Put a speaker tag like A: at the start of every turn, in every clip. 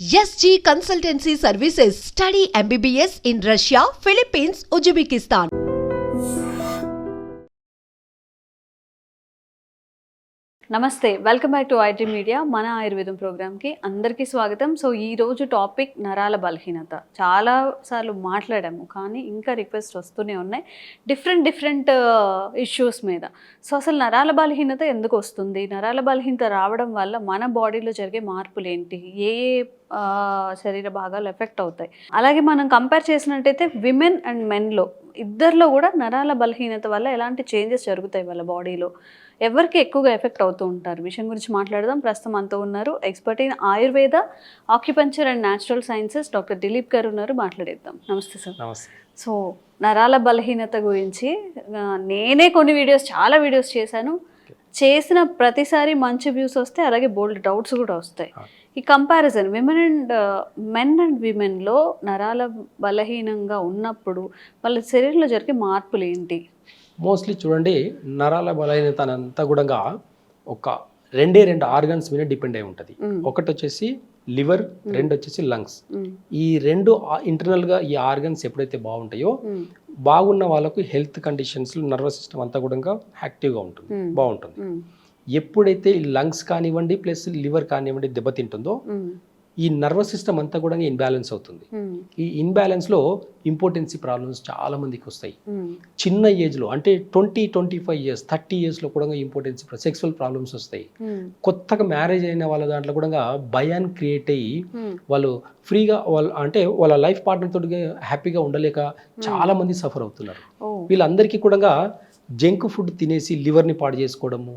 A: SG Consultancy Services. Study MBBS in Russia, Philippines, Uzbekistan.
B: నమస్తే, welcome back to IT media. మన ఆయుర్వేదం ప్రోగ్రామ్కి అందరికీ స్వాగతం. సో ఈరోజు టాపిక్ నరాల బలహీనత. చాలాసార్లు మాట్లాడాము, కానీ ఇంకా రిక్వెస్ట్ వస్తూనే ఉన్నాయి డిఫరెంట్ ఇష్యూస్ మీద. సో అసలు నరాల బలహీనత ఎందుకు వస్తుంది, నరాల బలహీనత రావడం వల్ల మన బాడీలో జరిగే మార్పులు ఏంటి, ఏ శరీర భాగాలు ఎఫెక్ట్ అవుతాయి. అలాగే మనం కంపేర్ చేసినట్టయితే విమెన్ అండ్ మెన్లో ఇద్దరిలో కూడా నరాల బలహీనత వల్ల ఎలాంటి చేంజెస్ జరుగుతాయి వాళ్ళ బాడీలో, ఎవరికి ఎక్కువగా ఎఫెక్ట్ అవుతూ ఉంటారు, విషయం గురించి మాట్లాడదాం. ప్రస్తుతం అంతా ఉన్నారు expert in Ayurveda, acupuncture and natural sciences doctor Dilip గారు ఉన్నారు. మాట్లాడేద్దాం. నమస్తే సార్.
C: నమస్తే.
B: సో నరాల బలహీనత గురించి నేనే కొన్ని చాలా వీడియోస్ చేశాను. చేసిన ప్రతిసారి మంచి వ్యూస్ వస్తాయి, అలాగే బోల్డ్ డౌట్స్ కూడా వస్తాయి. ఈ కంపారిజన్ మెన్ అండ్ విమెన్లో నరాల బలహీనంగా ఉన్నప్పుడు వాళ్ళ శరీరంలో జరిగే మార్పులు ఏంటి?
C: మోస్ట్లీ చూడండి, నరాల బలహీనత అంతా కూడా ఒక రెండు ఆర్గన్స్ మీద డిపెండ్ అయి ఉంటుంది. ఒకటి వచ్చేసి లివర్, రెండు వచ్చేసి లంగ్స్. ఈ రెండు ఇంటర్నల్గా ఈ ఆర్గన్స్ ఎప్పుడైతే బాగుంటాయో బాగున్న వాళ్ళకు హెల్త్ కండిషన్స్, నర్వస్ సిస్టమ్ అంతా కూడా యాక్టివ్గా ఉంటుంది, బాగుంటుంది. ఎప్పుడైతే లంగ్స్ కానివ్వండి ప్లస్ లివర్ కానివ్వండి దెబ్బతింటుందో ఈ నర్వస్ సిస్టమ్ అంతా కూడా ఇన్బ్యాలెన్స్ అవుతుంది. ఈ ఇన్బ్యాలెన్స్లో ఇంపార్టెన్సీ ప్రాబ్లమ్స్ చాలా మందికి వస్తాయి. చిన్న ఏజ్లో అంటే 20-25 years 30 yearsలో కూడా ఇంపార్టెన్సీ సెక్సువల్ ప్రాబ్లమ్స్ వస్తాయి. కొత్తగా మ్యారేజ్ అయిన వాళ్ళ దాంట్లో కూడా భయాన్ని క్రియేట్ అయ్యి వాళ్ళు ఫ్రీగా వాళ్ళ లైఫ్ పార్ట్నర్ తోటి హ్యాపీగా ఉండలేక చాలా మంది సఫర్ అవుతున్నారు. వీళ్ళందరికీ కూడా జంక్ ఫుడ్ తినేసి లివర్ని పాడు చేసుకోవడము,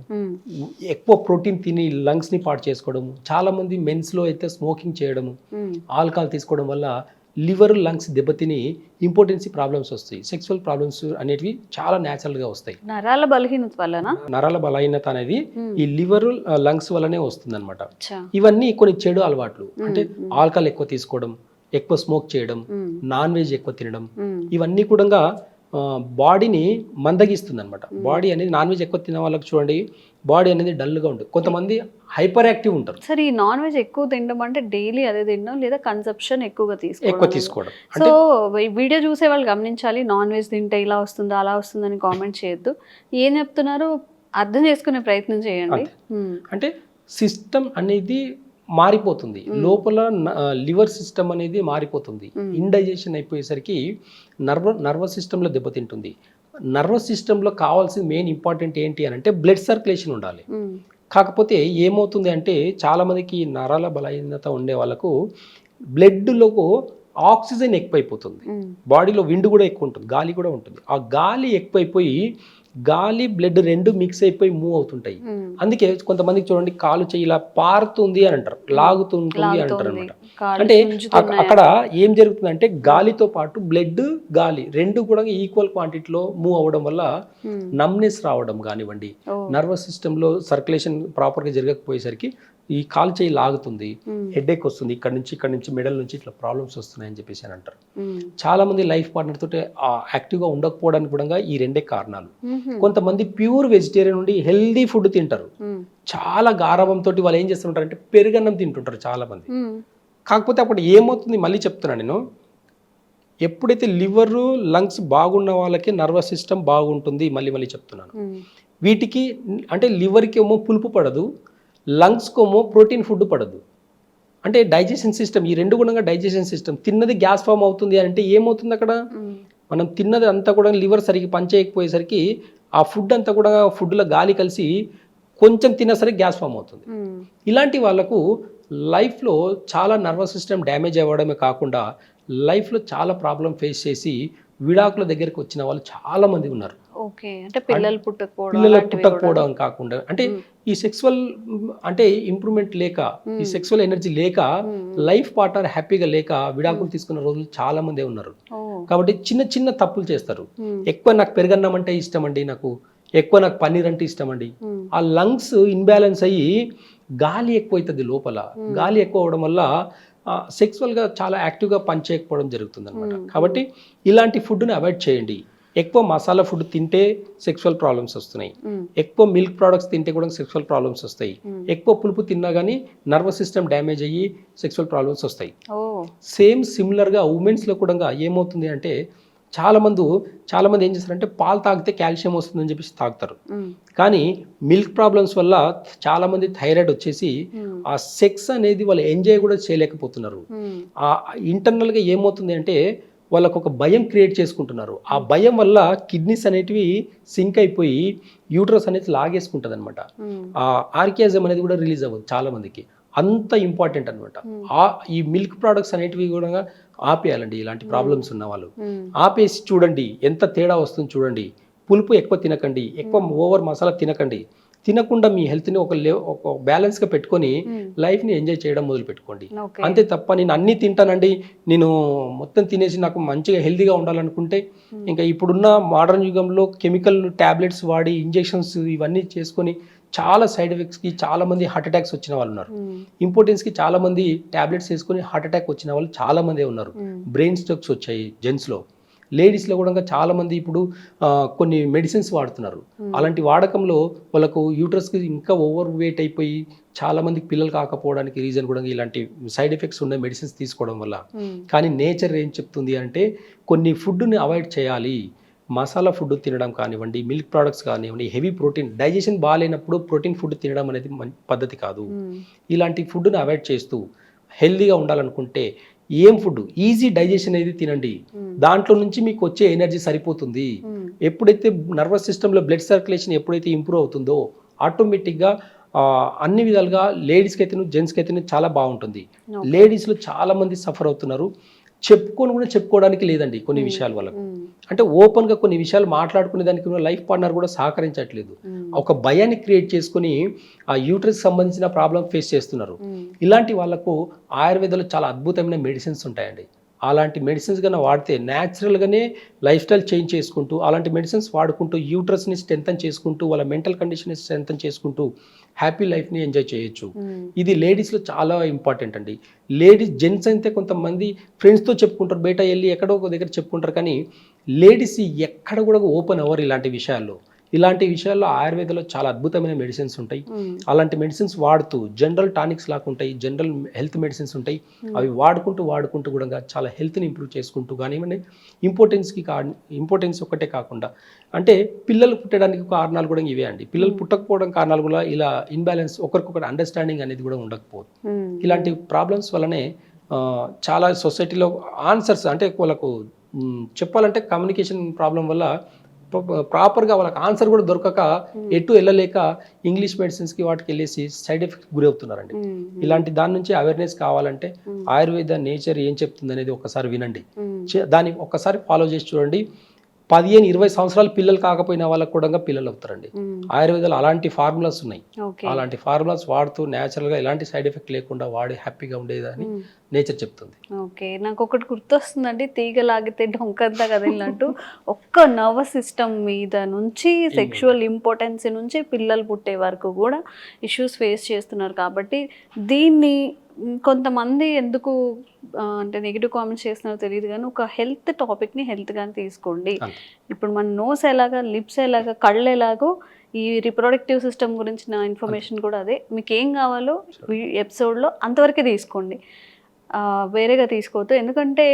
C: ఎక్కువ ప్రోటీన్ తిని లంగ్స్ని పాడు చేసుకోవడము, చాలా మంది మెన్స్లో అయితే స్మోకింగ్ చేయడము, ఆల్కహాల్ తీసుకోవడం వల్ల లివర్, లంగ్స్ దెబ్బతిని ఇంపార్టెన్సీ ప్రాబ్లమ్స్ వస్తాయి. సెక్సువల్ ప్రాబ్లమ్స్ అనేటివి చాలా న్యాచురల్గా వస్తాయి.
B: నరాల బలహీనత వలన
C: నరాల బలహీనత అనేది ఈ లివర్, లంగ్స్ వల్లనే వస్తుంది అనమాట. ఇవన్నీ కొన్ని చెడు అలవాట్లు, అంటే ఆల్కహాల్ ఎక్కువ తీసుకోవడం, ఎక్కువ స్మోక్ చేయడం, నాన్ వెజ్ ఎక్కువ తినడం, ఇవన్నీ కూడా బాడీని మందగిస్తుంది అనమాట. బాడీ అనేది నాన్ వెజ్ ఎక్కువ తినే వాళ్ళకి చూడండి బాడీ అనేది డల్గా ఉంటుంది. కొంతమంది హైపర్ యాక్టివ్ ఉంటారు.
B: సరే, ఈ నాన్ వెజ్ ఎక్కువ తినడం అంటే డైలీ అదే తినడం లేదా కన్సంప్షన్ ఎక్కువ తీసుకోవడం. సో ఈ వీడియో చూసే వాళ్ళు గమనించాలి, నాన్ వెజ్ తింటే ఇలా వస్తుందా అలా వస్తుందని కామెంట్ చేయొద్దు. ఏం చెప్తున్నారో అర్థం చేసుకునే ప్రయత్నం చేయండి.
C: అంటే సిస్టమ్ అనేది మారిపోతుంది, లోపల లివర్ సిస్టమ్ అనేది మారిపోతుంది. ఇండైజెషన్ అయిపోయేసరికి నర్వస్ సిస్టంలో దెబ్బతింటుంది. నర్వస్ సిస్టంలో కావాల్సిన మెయిన్ ఇంపార్టెంట్ ఏంటి అని అంటే బ్లడ్ సర్క్యులేషన్ ఉండాలి. కాకపోతే ఏమవుతుంది అంటే చాలా మందికి నరాల బలహీనత ఉండే వాళ్ళకు బ్లడ్లో ఆక్సిజన్ ఎక్కువైపోతుంది, బాడీలో విండ్ కూడా ఎక్కువ ఉంటుంది, గాలి కూడా ఉంటుంది. ఆ గాలి ఎక్కువైపోయి గాలి బ్లడ్ రెండు మిక్స్ అయిపోయి మూవ్ అవుతుంటాయి. అందుకే కొంతమందికి చూడండి కాలు చెయ్యి ఇలా పారుతుంది అని అంటారు, లాగుతుంటుంది అని అంటారు అనమాట. అంటే అక్కడ ఏం జరుగుతుందంటే గాలితో పాటు బ్లడ్, గాలి రెండు కూడా ఈక్వల్ క్వాంటిటీలో మూవ్ అవ్వడం వల్ల నమ్నెస్ రావడం కానివ్వండి, నర్వస్ సిస్టంలో సర్క్యులేషన్ ప్రాపర్గా జరగకపోయేసరికి ఈ కాలు చేయి లాగుతుంది, హెడేక్ వస్తుంది, ఇక్కడ నుంచి మెడల్ నుంచి ఇట్లా ప్రాబ్లమ్స్ వస్తున్నాయని చెప్పేసి అని అంటారు. చాలా మంది లైఫ్ పార్ట్నర్ తోటి యాక్టివ్గా ఉండకపోవడానికి కూడా ఈ రెండే కారణాలు. కొంతమంది ప్యూర్ వెజిటేరియన్ నుండి హెల్దీ ఫుడ్ తింటారు, చాలా గారవంతో వాళ్ళు ఏం చేస్తుంటారు అంటే పెరుగన్నం తింటుంటారు చాలా మంది. కాకపోతే అప్పుడు ఏమవుతుంది మళ్ళీ చెప్తున్నాను నేను, ఎప్పుడైతే లివర్, లంగ్స్ బాగున్న వాళ్ళకి నర్వస్ సిస్టమ్ బాగుంటుంది. మళ్ళీ చెప్తున్నాను, వీటికి అంటే లివర్కి ఏమో పులుపు పడదు, లంగ్స్కేమో ప్రోటీన్ ఫుడ్ పడదు. అంటే డైజెషన్ సిస్టమ్, ఈ రెండు గుణంగా డైజెషన్ సిస్టమ్, తిన్నది గ్యాస్ ఫామ్ అవుతుంది అంటే ఏమవుతుంది అక్కడ, మనం తిన్నది అంతా కూడా లివర్ సరిగ్గా పనిచేయకపోయేసరికి ఆ ఫుడ్ అంతా కూడా ఫుడ్లో గాలి కలిసి కొంచెం తినేసరికి గ్యాస్ ఫామ్ అవుతుంది. ఇలాంటి వాళ్ళకు లైఫ్లో చాలా నర్వస్ సిస్టమ్ డ్యామేజ్ అవ్వడమే కాకుండా లైఫ్లో చాలా ప్రాబ్లం ఫేస్ చేసి విడాకుల దగ్గరికి వచ్చిన వాళ్ళు చాలా మంది ఉన్నారు. పిల్లలు పుట్టకపోవడం కాకుండా అంటే ఈ సెక్సువల్ అంటే ఇంప్రూవ్మెంట్ లేక, ఈ సెక్సువల్ ఎనర్జీ లేక, లైఫ్ పార్ట్నర్ హ్యాపీగా లేక విడాకులు తీసుకున్న రోజులు చాలా మంది ఉన్నారు. కాబట్టి చిన్న తప్పులు చేస్తారు. ఎక్కువ నాకు పెరుగన్నం అంటే ఇష్టం అండి, నాకు పన్నీర్ అంటే ఇష్టం అండి. ఆ లంగ్స్ ఇన్బ్యాలెన్స్ అయ్యి గాలి ఎక్కువ అవుతుంది లోపల. గాలి ఎక్కువ అవడం వల్ల సెక్సువల్గా చాలా యాక్టివ్గా పనిచేయకపోవడం జరుగుతుంది అనమాట. కాబట్టి ఇలాంటి ఫుడ్ని అవాయిడ్ చేయండి. ఎక్కువ మసాలా ఫుడ్ తింటే సెక్సువల్ ప్రాబ్లమ్స్ వస్తున్నాయి, ఎక్కువ మిల్క్ ప్రోడక్ట్స్ తింటే కూడా సెక్సువల్ ప్రాబ్లమ్స్ వస్తాయి, ఎక్కువ పులుపు తిన్నా కానీ నర్వస్ సిస్టమ్ డ్యామేజ్ అయ్యి సెక్సువల్ ప్రాబ్లమ్స్ వస్తాయి. సేమ్ సిమిలర్గా ఉమెన్స్లో కూడా ఏమవుతుంది అంటే చాలా మంది ఏం చేస్తారంటే పాలు తాగితే కాల్షియం వస్తుందని చెప్పేసి తాగుతారు. కానీ మిల్క్ ప్రాబ్లమ్స్ వల్ల చాలా మంది థైరాయిడ్ వచ్చేసి ఆ సెక్స్ అనేది వాళ్ళు ఎంజాయ్ కూడా చేయలేకపోతున్నారు. ఆ ఇంటర్నల్గా ఏమవుతుంది అంటే వాళ్ళకు ఒక భయం క్రియేట్ చేసుకుంటున్నారు. ఆ భయం వల్ల కిడ్నీస్ అనేటివి సింక్ అయిపోయి యూట్రస్ అనేది లాగేసుకుంటుంది అనమాట. ఆ ఆర్కియాజం అనేది కూడా రిలీజ్ అవ్వదు చాలా మందికి. అంత ఇంపార్టెంట్ అనమాట. ఈ మిల్క్ ప్రోడక్ట్స్ అనేటివి కూడా ఆపేయాలండి. ఇలాంటి ప్రాబ్లమ్స్ ఉన్న వాళ్ళు ఆపేసి చూడండి ఎంత తేడా వస్తుంది చూడండి. పులుపు ఎక్కువ తినకండి, ఎక్కువ ఓవర్ మసాలా తినకండి. తినకుండా మీ హెల్త్ని ఒక బ్యాలెన్స్గా పెట్టుకొని లైఫ్ని ఎంజాయ్ చేయడం మొదలు పెట్టుకోండి. అంతే తప్ప నేను అన్నీ తింటానండి, నేను మొత్తం తినేసి నాకు మంచిగా హెల్తీగా ఉండాలనుకుంటే ఇంకా ఇప్పుడున్న మోడర్న్ యుగంలో కెమికల్ ట్యాబ్లెట్స్ వాడి ఇంజెక్షన్స్ ఇవన్నీ చేసుకొని చాలా సైడ్ ఎఫెక్ట్స్కి చాలా మంది హార్ట్ అటాక్స్ వచ్చిన వాళ్ళు ఉన్నారు. ఇంపార్టెన్స్కి చాలా మంది ట్యాబ్లెట్స్ వేసుకొని హార్ట్ అటాక్ వచ్చిన వాళ్ళు చాలా మందే ఉన్నారు. బ్రెయిన్ స్ట్రోక్స్ వచ్చాయి జెంట్స్లో. లేడీస్లో కూడా చాలా మంది ఇప్పుడు కొన్ని మెడిసిన్స్ వాడుతున్నారు. అలాంటి వాడకంలో వాళ్ళకు యూట్రస్కి ఇంకా ఓవర్ వెయిట్ అయిపోయి చాలా మందికి పిల్లలు కాకపోవడానికి రీజన్ కూడా ఇలాంటి సైడ్ ఎఫెక్ట్స్ ఉన్న మెడిసిన్స్ తీసుకోవడం వల్ల. కానీ నేచర్ ఏం చెప్తుంది అంటే కొన్ని ఫుడ్ని అవాయిడ్ చేయాలి. మసాలా ఫుడ్ తినడం కానివ్వండి, మిల్క్ ప్రోడక్ట్స్ కానివ్వండి, హెవీ ప్రోటీన్, డైజెషన్ బాగాలేనప్పుడు ప్రోటీన్ ఫుడ్ తినడం అనేది పద్ధతి కాదు. ఇలాంటి ఫుడ్ని అవాయిడ్ చేస్తూ హెల్దీగా ఉండాలనుకుంటే ఏం ఫుడ్ ఈజీ డైజెషన్ అనేది తినండి. దాంట్లో నుంచి మీకు వచ్చే ఎనర్జీ సరిపోతుంది. ఎప్పుడైతే నర్వస్ సిస్టంలో బ్లడ్ సర్క్యులేషన్ ఎప్పుడైతే ఇంప్రూవ్ అవుతుందో ఆటోమేటిక్గా అన్ని విధాలుగా లేడీస్కి అయితేను జెంట్స్కి అయితేను చాలా బాగుంటుంది. లేడీస్లో చాలా మంది సఫర్ అవుతున్నారు. చెప్పుకోవడానికి లేదండి కొన్ని విషయాలు వాళ్ళకు. అంటే ఓపెన్గా కొన్ని విషయాలు మాట్లాడుకునే దానికి లైఫ్ పార్ట్నర్ కూడా సహకరించట్లేదు. ఒక భయాన్ని క్రియేట్ చేసుకుని ఆ యూట్రస్ సంబంధించిన ప్రాబ్లం ఫేస్ చేస్తున్నారు. ఇలాంటి వాళ్ళకు ఆయుర్వేదంలో చాలా అద్భుతమైన మెడిసిన్స్ ఉంటాయండి. అలాంటి మెడిసిన్స్ కన్నా వాడితే న్యాచురల్గానే లైఫ్ స్టైల్ చేంజ్ చేసుకుంటూ అలాంటి మెడిసిన్స్ వాడుకుంటూ యూట్రస్ని స్ట్రెంథన్ చేసుకుంటూ వాళ్ళ మెంటల్ కండిషన్ని స్ట్రెంథన్ చేసుకుంటూ హ్యాపీ లైఫ్ని ఎంజాయ్ చేయొచ్చు. ఇది లేడీస్లో చాలా ఇంపార్టెంట్ అండి. లేడీస్ జెంట్స్ అయితే కొంతమంది ఫ్రెండ్స్తో చెప్పుకుంటారు, బయట వెళ్ళి ఎక్కడో ఒక దగ్గర చెప్పుకుంటారు. కానీ లేడీస్ ఎక్కడ కూడా ఓపెన్ అవ్వరు ఇలాంటి విషయాల్లో. ఇలాంటి విషయాల్లో ఆయుర్వేదంలో చాలా అద్భుతమైన మెడిసిన్స్ ఉంటాయి. అలాంటి మెడిసిన్స్ వాడుతూ జనరల్ టానిక్స్ లాగా ఉంటాయి, జనరల్ హెల్త్ మెడిసిన్స్ ఉంటాయి. అవి వాడుకుంటూ కూడా చాలా హెల్త్ని ఇంప్రూవ్ చేసుకుంటూ కానివ్వండి. ఇంపార్టెన్స్ ఒక్కటే కాకుండా అంటే పిల్లలు పుట్టడానికి కారణాలు కూడా ఇవే అండి. పిల్లలు పుట్టకపోవడం కారణాలు కూడా ఇలా ఇన్బ్యాలెన్స్, ఒకరికొకరు అండర్స్టాండింగ్ అనేది కూడా ఉండకపోదు. ఇలాంటి ప్రాబ్లమ్స్ వల్లనే చాలా సొసైటీలో ఆన్సర్స్ అంటే వాళ్ళకు చెప్పాలంటే కమ్యూనికేషన్ ప్రాబ్లం వల్ల ప్రాపర్గా వాళ్ళకి ఆన్సర్ కూడా దొరకక ఎటు వెళ్ళలేక ఇంగ్లీష్ మెడిసిన్స్కి వాటికి వెళ్ళేసి సైడ్ ఎఫెక్ట్ గురి అవుతున్నారండి. ఇలాంటి దాని నుంచి అవేర్నెస్ కావాలంటే ఆయుర్వేద నేచర్ ఏం చెప్తుంది అనేది ఒకసారి వినండి, దాన్ని ఒక్కసారి ఫాలో చేసి చూడండి. 15-20 సంవత్సరాలు పిల్లలు కాకపోయిన వాళ్ళకు కూడా పిల్లలు అవుతారండి. ఆయుర్వేదాలు అలాంటి ఫార్ములాస్ ఉన్నాయి. అలాంటి ఫార్ములాస్ వాడుతూ న్యాచురల్గా ఎలాంటి సైడ్ ఎఫెక్ట్ లేకుండా వాడి హ్యాపీగా ఉండేదని నేచర్ చెప్తుంది.
B: ఓకే, నాకు ఒకటి గుర్తొస్తుందండి, తీగ లాగితే డొంకంతా కదిలినట్టు ఒక్క నర్వస్ సిస్టమ్ మీద నుంచి సెక్షువల్ ఇంపార్టెన్స్ నుంచి పిల్లలు పుట్టే వరకు కూడా ఇష్యూస్ ఫేస్ చేస్తున్నారు. కాబట్టి దీన్ని కొంతమంది ఎందుకు అంటే నెగిటివ్ కామెంట్స్ చేస్తున్నారో తెలియదు, కానీ ఒక హెల్త్ టాపిక్ని హెల్త్గానే తీసుకోండి. ఇప్పుడు మన నోస్ ఎలాగా, లిప్స్ ఎలాగా, కళ్ళు ఎలాగో ఈ రిప్రొడక్టివ్ సిస్టమ్ గురించిన ఇన్ఫర్మేషన్ కూడా అదే. మీకు ఏం కావాలో ఎపిసోడ్లో అంతవరకే తీసుకోండి, వేరేగా తీసుకోవద్దు. ఎందుకంటే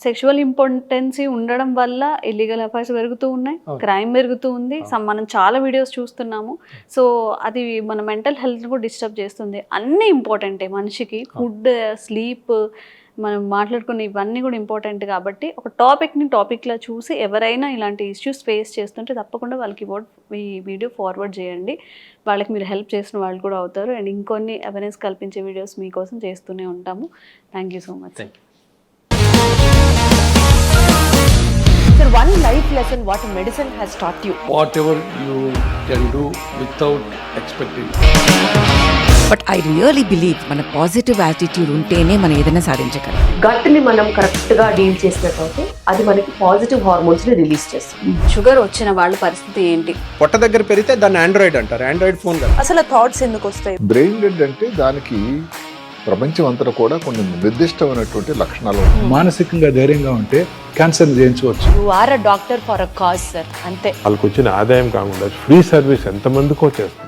B: సెక్షువల్ ఇంపార్టెన్సీ ఉండడం వల్ల ఇల్లీగల్ అఫైర్స్ పెరుగుతూ ఉన్నాయి, క్రైమ్ పెరుగుతూ ఉంది. మనం చాలా వీడియోస్ చూస్తున్నాము. సో అది మన మెంటల్ హెల్త్ కూడా డిస్టర్బ్ చేస్తుంది. అన్నీ ఇంపార్టెంటే మనిషికి, ఫుడ్, స్లీప్, మనం మాట్లాడుకునే ఇవన్నీ కూడా ఇంపార్టెంట్. కాబట్టి ఒక టాపిక్లా చూసి ఎవరైనా ఇలాంటి ఇష్యూస్ ఫేస్ చేస్తుంటే తప్పకుండా వాళ్ళకి ఈ వీడియో ఫార్వర్డ్ చేయండి. వాళ్ళకి మీరు హెల్ప్ చేసిన వాళ్ళు కూడా అవుతారు. అండ్ ఇంకొన్ని అవేర్నెస్ కల్పించే వీడియోస్ మీకోసం చేస్తూనే ఉంటాము. Thank you so much.
A: Sir, one life lesson what medicine has taught you.
D: Whatever you can do without expecting.
E: But I really believe మన పాజిటివ్ యాటిట్యూడ్ ఉంటేనే మనం ఏదైనా సాధించగలం.
F: గట్ని మనం కరెక్ట్గా డీల్ చేసినట్లయితే అది మనకి పాజిటివ్ హార్మోన్స్ని రిలీజ్ చేస్తుంది.
B: షుగర్ వచ్చిన వాళ్ళ పరిస్థితి ఏంటి?
G: పొట్ట దగ్గర పెరిగితే దాన్ని ఆండ్రాయిడ్ అంటారు, ఆండ్రాయిడ్ ఫోన్ కదా.
F: అసలు థాట్స్ ఎందుకు వస్తాయి?
D: బ్రెయిన్ డెడ్ అంటే దానికి
G: ప్రపంచం అంతా కూడా కొన్ని నిర్దిష్టమైనటువంటి లక్షణాలు ఉంటాయి.
H: మానసికంగా ధైర్యంగా ఉంటే క్యాన్సర్ జయించవచ్చు.
I: You are a doctor for a cause sir, అంతే.
J: వాళ్ళకి వచ్చిన ఆదాయం కాకుండా ఫ్రీ సర్వీస్ ఎంతమందికో చేస్తుంది.